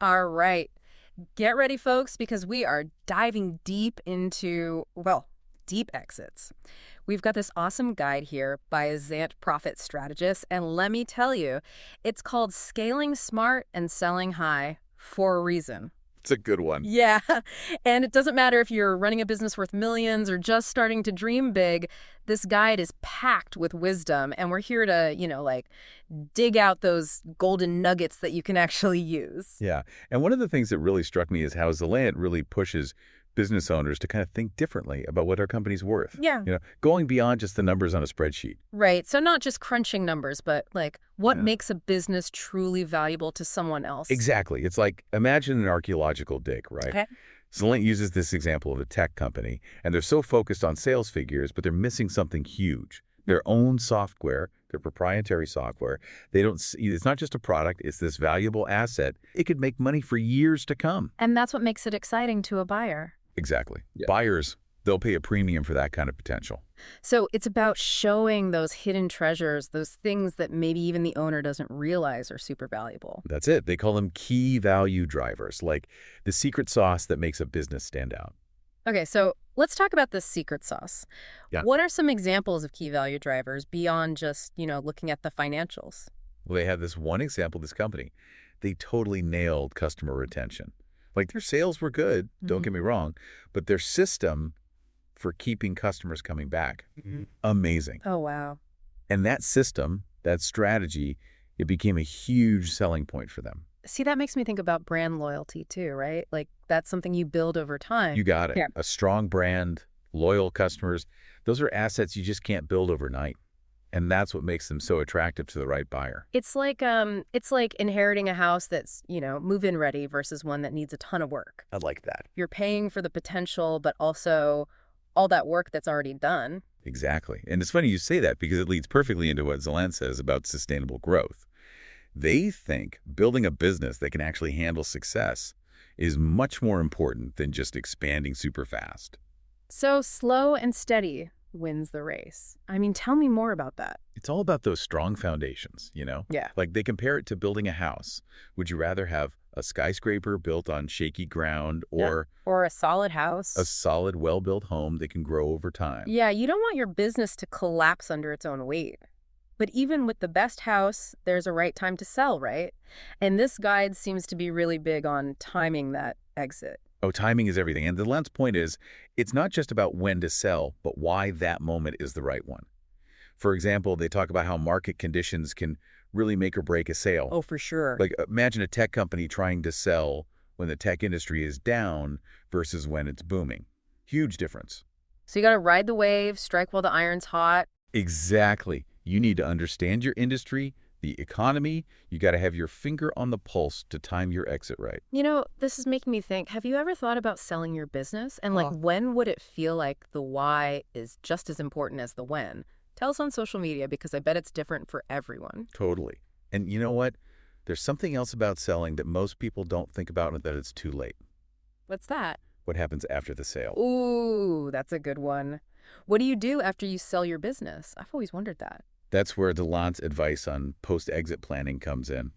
All right. Get ready, folks, because we are diving deep into, well, deep exits. We've got this awesome guide here by a Zant profit strategist, and let me tell you, it's called Scaling Smart and Selling High for a reason. It's a good one. Yeah, and it doesn't matter if you're running a business worth millions or just starting to dream big, this guide is packed with wisdom, and we're here to, dig out those golden nuggets that you can actually use. Yeah. And one of the things that really struck me is how Zalant really pushes business owners to kind of think differently about what our company's worth. Yeah. Going beyond just the numbers on a spreadsheet. Right, so not just crunching numbers, but what Yeah. makes a business truly valuable to someone else? Exactly. It's like, imagine an archaeological dig, right? Okay. Zalant uses this example of a tech company, and they're so focused on sales figures, but they're missing something huge. Their own software, their proprietary software. They don't see, it's not just a product, it's this valuable asset. It could make money for years to come. And that's what makes it exciting to a buyer. Exactly. Yeah. Buyers, they'll pay a premium for that kind of potential. So it's about showing those hidden treasures, those things that maybe even the owner doesn't realize are super valuable. That's it. They call them key value drivers, like the secret sauce that makes a business stand out. Okay, so let's talk about this secret sauce. Yeah. What are some examples of key value drivers beyond just, looking at the financials? Well, they have this one example, this company. They totally nailed customer retention. Like, their sales were good, don't get me wrong, but their system for keeping customers coming back, amazing. Oh, wow. And that system, that strategy, it became a huge selling point for them. See, that makes me think about brand loyalty too, right? Like, that's something you build over time. You got it. Yeah. A strong brand, loyal customers, those are assets you just can't build overnight. And that's what makes them so attractive to the right buyer. It's like inheriting a house that's, move-in ready versus one that needs a ton of work. I like that. You're paying for the potential, but also all that work that's already done. Exactly. And it's funny you say that because it leads perfectly into what Zalant says about sustainable growth. They think building a business that can actually handle success is much more important than just expanding super fast. So slow and steady wins the race. I mean, tell me more about that. It's all about those strong foundations, Yeah. Like, they compare it to building a house. Would you rather have a skyscraper built on shaky ground or Or a solid house. a solid, well-built home that can grow over time? Yeah, you don't want your business to collapse under its own weight. But even with the best house, there's a right time to sell, right? And this guide seems to be really big on timing that exit. Oh, timing is everything. And the lens point is, it's not just about when to sell, but why that moment is the right one. For example, they talk about how market conditions can really make or break a sale. Oh, for sure. Like, imagine a tech company trying to sell when the tech industry is down versus when it's booming. Huge difference. So you got to ride the wave, strike while the iron's hot. Exactly. You need to understand your industry, the economy. You got to have your finger on the pulse to time your exit right. This is making me think, have you ever thought about selling your business? And when would it feel like the why is just as important as the when? Tell us on social media because I bet it's different for everyone. Totally. And you know what? There's something else about selling that most people don't think about, and that it's too late. What's that? What happens after the sale? Ooh, that's a good one. What do you do after you sell your business? I've always wondered that. That's where Zalant's advice on post-exit planning comes in.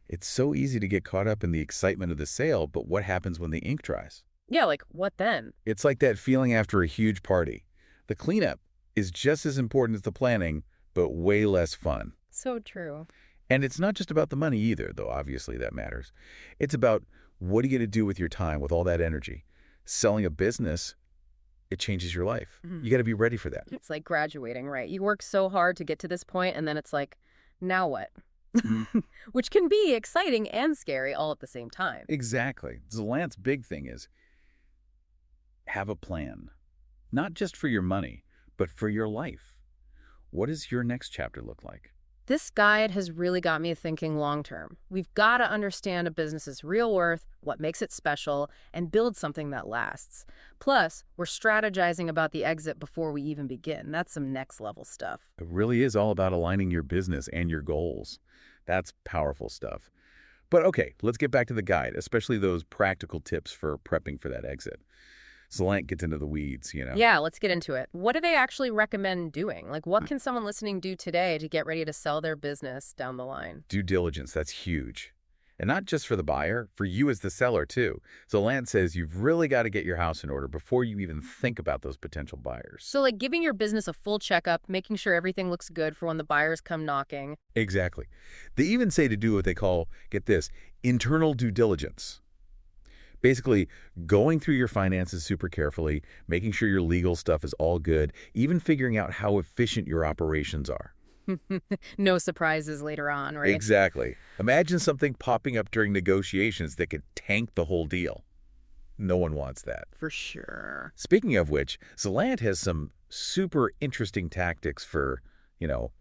It's so easy to get caught up in the excitement of the sale, but what happens when the ink dries? Yeah, what then? It's like that feeling after a huge party. The cleanup is just as important as the planning, but way less fun. So true. And it's not just about the money either, though obviously that matters. It's about, what are you going to do with your time, with all that energy? Selling a business, it changes your life. You got to be ready for that. It's like graduating, right? You work so hard to get to this point, and then it's like, now what? Which can be exciting and scary all at the same time. Exactly. Zalant's big thing is have a plan, not just for your money, but for your life. What does your next chapter look like? This guide has really got me thinking long-term. We've got to understand a business's real worth, what makes it special, and build something that lasts. Plus, we're strategizing about the exit before we even begin. That's some next-level stuff. It really is all about aligning your business and your goals. That's powerful stuff. But okay, let's get back to the guide, especially those practical tips for prepping for that exit. Zalant gets into the weeds, Yeah, let's get into it. What do they actually recommend doing? What can someone listening do today to get ready to sell their business down the line? Due diligence, that's huge. And not just for the buyer, for you as the seller too. So Land says you've really got to get your house in order before you even think about those potential buyers. So like giving your business a full checkup, making sure everything looks good for when the buyers come knocking. Exactly. They even say to do what they call, get this, internal due diligence. Basically, going through your finances super carefully, making sure your legal stuff is all good, even figuring out how efficient your operations are. No surprises later on, right? Exactly. Imagine something popping up during negotiations that could tank the whole deal. No one wants that. For sure. Speaking of which, Zalando has some super interesting tactics for,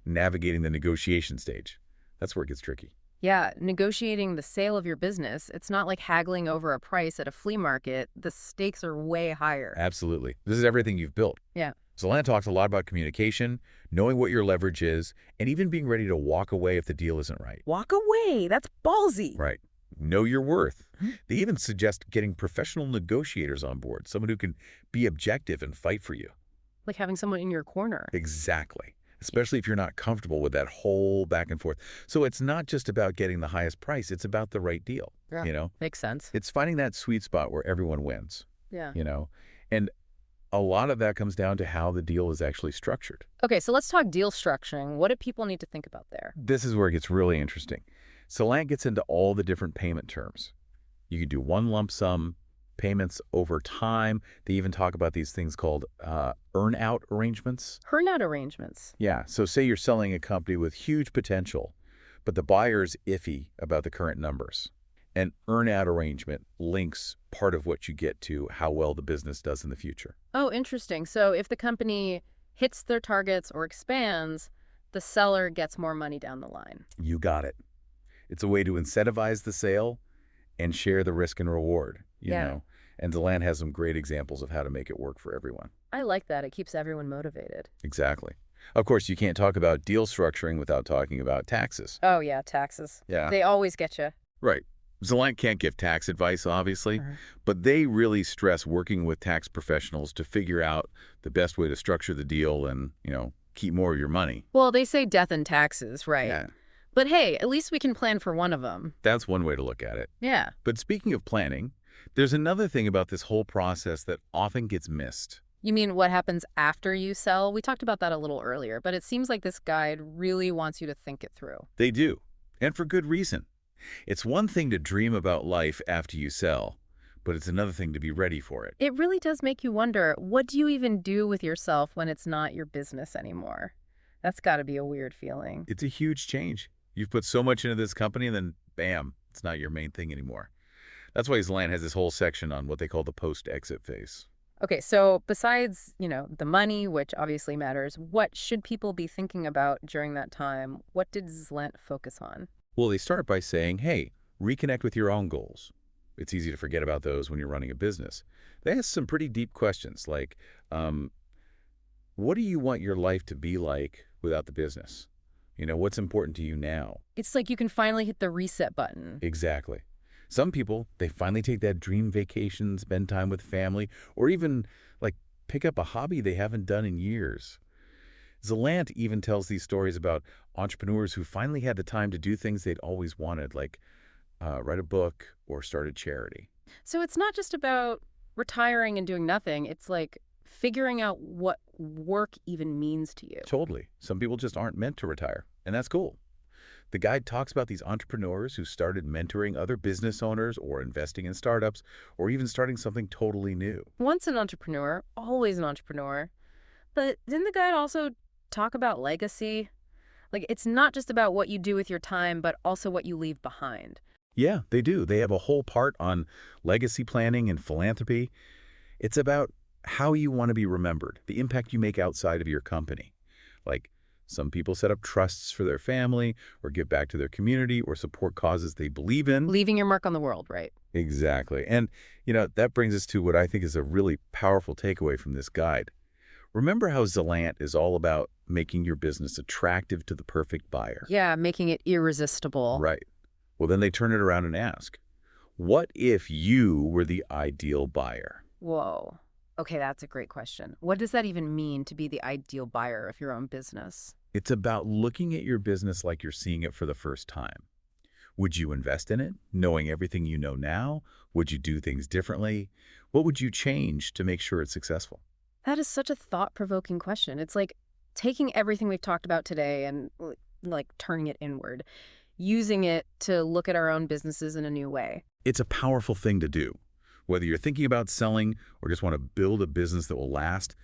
navigating the negotiation stage. That's where it gets tricky. Yeah, negotiating the sale of your business, it's not like haggling over a price at a flea market. The stakes are way higher. Absolutely. This is everything you've built. Yeah. Zalando talks a lot about communication, knowing what your leverage is, and even being ready to walk away if the deal isn't right. Walk away. That's ballsy. Right. Know your worth. They even suggest getting professional negotiators on board, someone who can be objective and fight for you. Like having someone in your corner. Exactly. Especially if you're not comfortable with that whole back and forth. So it's not just about getting the highest price. It's about the right deal. Yeah. Makes sense. It's finding that sweet spot where everyone wins. Yeah. And a lot of that comes down to how the deal is actually structured. Okay, so let's talk deal structuring. What do people need to think about there? This is where it gets really interesting. Salant gets into all the different payment terms. You could do one lump sum, payments over time. They even talk about these things called earn-out arrangements. Earn-out arrangements. Yeah, so say you're selling a company with huge potential, but the buyer's iffy about the current numbers. An earn-out arrangement links part of what you get to how well the business does in the future. Oh, interesting. So if the company hits their targets or expands, the seller gets more money down the line. You got it. It's a way to incentivize the sale and share the risk and reward, you know. And Deland has some great examples of how to make it work for everyone. I like that. It keeps everyone motivated. Exactly. Of course, you can't talk about deal structuring without talking about taxes. Oh, yeah, taxes. Yeah. They always get you. Right. Zalando can't give tax advice, obviously, but they really stress working with tax professionals to figure out the best way to structure the deal and, keep more of your money. Well, they say death and taxes, right? Yeah. But hey, at least we can plan for one of them. That's one way to look at it. Yeah. But speaking of planning, there's another thing about this whole process that often gets missed. You mean what happens after you sell? We talked about that a little earlier, but it seems like this guide really wants you to think it through. They do, and for good reason. It's one thing to dream about life after you sell, but it's another thing to be ready for it. It really does make you wonder, what do you even do with yourself when it's not your business anymore? That's got to be a weird feeling. It's a huge change. You've put so much into this company, and then, bam, it's not your main thing anymore. That's why Zalando has this whole section on what they call the post-exit phase. Okay, so besides, the money, which obviously matters, what should people be thinking about during that time? What did Zalando focus on? Well, they start by saying, hey, reconnect with your own goals. It's easy to forget about those when you're running a business. They ask some pretty deep questions like, what do you want your life to be like without the business? What's important to you now? It's like you can finally hit the reset button. Exactly. Some people, they finally take that dream vacation, spend time with family, or even, pick up a hobby they haven't done in years. Zalando even tells these stories about entrepreneurs who finally had the time to do things they'd always wanted, like write a book or start a charity. So it's not just about retiring and doing nothing. It's like figuring out what work even means to you. Totally. Some people just aren't meant to retire, and that's cool. The guide talks about these entrepreneurs who started mentoring other business owners or investing in startups or even starting something totally new. Once an entrepreneur, always an entrepreneur. But didn't the guide also talk about legacy? It's not just about what you do with your time, but also what you leave behind. Yeah, they do. They have a whole part on legacy planning and philanthropy. It's about how you want to be remembered, the impact you make outside of your company. Some people set up trusts for their family or give back to their community or support causes they believe in. Leaving your mark on the world, right? Exactly. And, that brings us to what I think is a really powerful takeaway from this guide. Remember how Zalando is all about making your business attractive to the perfect buyer. Yeah, making it irresistible. Right. Well, then they turn it around and ask, what if you were the ideal buyer? Whoa. Okay, that's a great question. What does that even mean to be the ideal buyer of your own business? It's about looking at your business like you're seeing it for the first time. Would you invest in it, knowing everything you know now? Would you do things differently? What would you change to make sure it's successful? That is such a thought-provoking question. It's like taking everything we've talked about today and like turning it inward, using it to look at our own businesses in a new way. It's a powerful thing to do. Whether you're thinking about selling or just want to build a business that will last,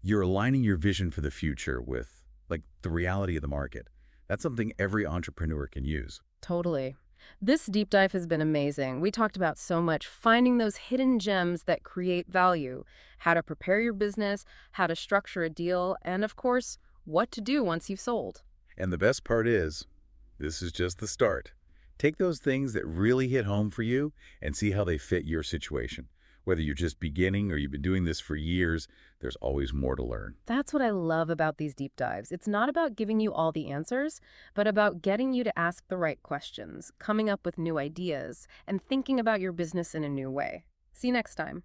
you're aligning your vision for the future with, like, the reality of the market. That's something every entrepreneur can use. Totally. This deep dive has been amazing. We talked about so much, finding those hidden gems that create value, how to prepare your business, how to structure a deal, and of course, what to do once you've sold. And the best part is, this is just the start. Take those things that really hit home for you and see how they fit your situation. Whether you're just beginning or you've been doing this for years, there's always more to learn. That's what I love about these deep dives. It's not about giving you all the answers, but about getting you to ask the right questions, coming up with new ideas, and thinking about your business in a new way. See you next time.